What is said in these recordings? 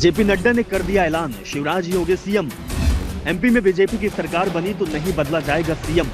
JP Nadda ने कर दिया ऐलान, शिवराज ही होंगे सीएम। एमपी में बीजेपी की सरकार बनी तो नहीं बदला जाएगा सीएम।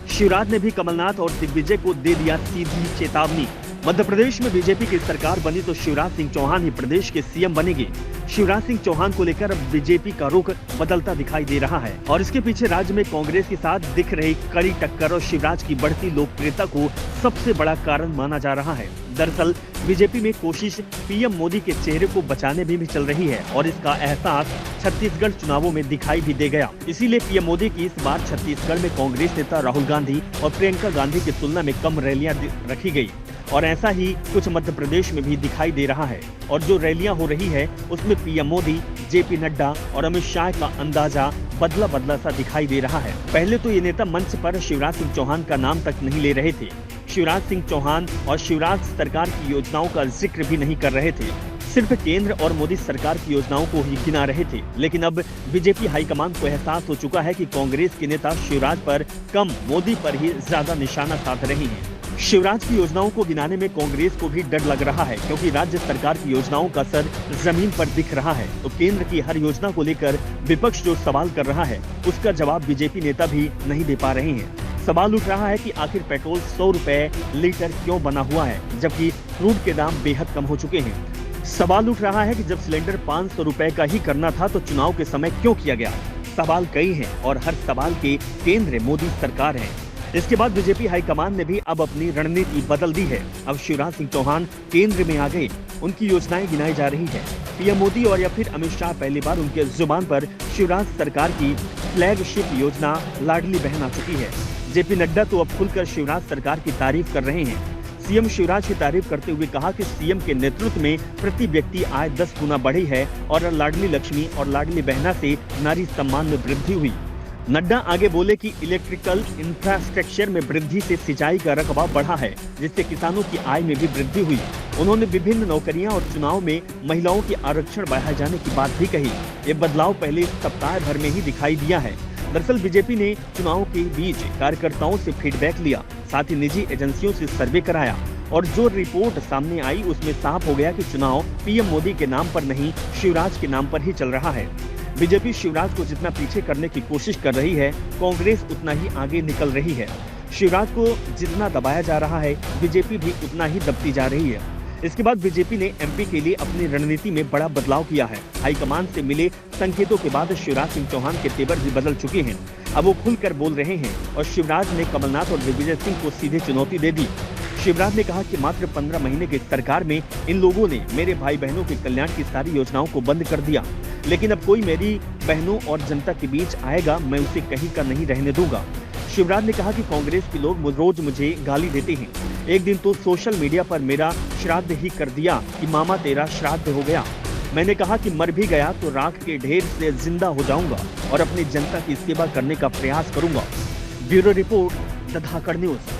शिवराज ने भी कमलनाथ और दिग्विजय को दे दिया सीधी चेतावनी। मध्य प्रदेश में बीजेपी की सरकार बनी तो शिवराज सिंह चौहान ही प्रदेश के सीएम बनेंगे। शिवराज सिंह चौहान को लेकर अब बीजेपी का रुख बदलता दिखाई दे रहा है और इसके पीछे राज्य में कांग्रेस के साथ दिख रही कड़ी टक्कर और शिवराज की बढ़ती लोकप्रियता को सबसे बड़ा कारण माना जा रहा है। दरअसल बीजेपी में कोशिश पीएम मोदी के चेहरे को बचाने में भी चल रही है और इसका एहसास छत्तीसगढ़ चुनावों में दिखाई भी दे गया। इसीलिए पीएम मोदी की इस बार छत्तीसगढ़ में कांग्रेस नेता राहुल गांधी और प्रियंका गांधी की तुलना में कम रैलियां रखी गई और ऐसा ही कुछ मध्य प्रदेश में भी दिखाई दे रहा है। और जो रैलियां हो रही है उसमें पीएम मोदी, जेपी नड्डा और अमित शाह का अंदाजा बदला बदला सा दिखाई दे रहा है। पहले तो ये नेता मंच पर शिवराज सिंह चौहान का नाम तक नहीं ले रहे थे। शिवराज सिंह चौहान और शिवराज सरकार की योजनाओं का जिक्र भी नहीं कर रहे थे, सिर्फ केंद्र और मोदी सरकार की योजनाओं को ही गिना रहे थे। लेकिन अब बीजेपी हाईकमान को एहसास हो चुका है कि कांग्रेस के नेता शिवराज पर कम, मोदी पर ही ज्यादा निशाना साध रहे हैं। शिवराज की योजनाओं को गिनाने में कांग्रेस को भी डर लग रहा है, क्योंकि राज्य सरकार की योजनाओं का असर जमीन पर दिख रहा है। तो केंद्र की हर योजना को लेकर विपक्ष जो सवाल कर रहा है उसका जवाब बीजेपी नेता भी नहीं दे पा रहे हैं। सवाल उठ रहा है कि आखिर पेट्रोल 100 रुपए लीटर क्यों बना हुआ है, जबकि क्रूड के दाम बेहद कम हो चुके हैं। सवाल उठ रहा है कि जब सिलेंडर 500 रुपए का ही करना था तो चुनाव के समय क्यों किया गया। सवाल कई हैं और हर सवाल के केंद्र मोदी सरकार है। इसके बाद बीजेपी हाईकमान ने भी अब अपनी रणनीति बदल दी है। अब शिवराज सिंह चौहान केंद्र में आ गए, उनकी योजनाएं गिनाई जा रही है। पीएम मोदी और या फिर अमित शाह पहली बार उनके जुबान पर शिवराज सरकार की फ्लैगशिप योजना लाडली बहन आ चुकी है। जेपी नड्डा तो अब खुलकर शिवराज सरकार की तारीफ कर रहे हैं। सीएम शिवराज की तारीफ करते हुए कहा कि सीएम के नेतृत्व में प्रति व्यक्ति आय 10 गुना बढ़ी है और लाडली लक्ष्मी और लाडली बहना से नारी सम्मान में वृद्धि हुई। नड्डा आगे बोले कि इलेक्ट्रिकल इंफ्रास्ट्रक्चर में वृद्धि से सिंचाई का रकबा बढ़ा है, जिससे किसानों की आय में भी वृद्धि हुई। उन्होंने विभिन्न नौकरियां और चुनाव में महिलाओं के आरक्षण बढ़ाए जाने की बात भी कही। ये बदलाव पहले सप्ताह भर में ही दिखाई दिया है। दरअसल बीजेपी ने चुनाव के बीच कार्यकर्ताओं से फीडबैक लिया, साथ ही निजी एजेंसियों से सर्वे कराया और जो रिपोर्ट सामने आई उसमें साफ हो गया कि चुनाव पीएम मोदी के नाम पर नहीं, शिवराज के नाम पर ही चल रहा है। बीजेपी शिवराज को जितना पीछे करने की कोशिश कर रही है, कांग्रेस उतना ही आगे निकल रही है। शिवराज को जितना दबाया जा रहा है, बीजेपी भी उतना ही दबती जा रही है। इसके बाद बीजेपी ने एमपी के लिए अपनी रणनीति में बड़ा बदलाव किया है। हाईकमान से मिले संकेतों के बाद शिवराज सिंह चौहान के तेवर भी बदल चुके हैं। अब वो खुलकर बोल रहे हैं और शिवराज ने कमलनाथ और दिग्विजय सिंह को सीधे चुनौती दे दी। शिवराज ने कहा कि मात्र 15 महीने की सरकार में इन लोगों ने मेरे भाई बहनों के कल्याण की सारी योजनाओं को बंद कर दिया, लेकिन अब कोई मेरी बहनों और जनता के बीच आएगा, मैं उसे कहीं का नहीं रहने दूंगा। शिवराज ने कहा कि कांग्रेस के लोग रोज मुझे गाली देते हैं। एक दिन तो सोशल मीडिया पर मेरा श्राद्ध ही कर दिया कि मामा तेरा श्राद्ध हो गया। मैंने कहा कि मर भी गया तो राख के ढेर से जिंदा हो जाऊंगा और अपनी जनता की सेवा करने का प्रयास करूंगा। Bureau report, the Dhakad news.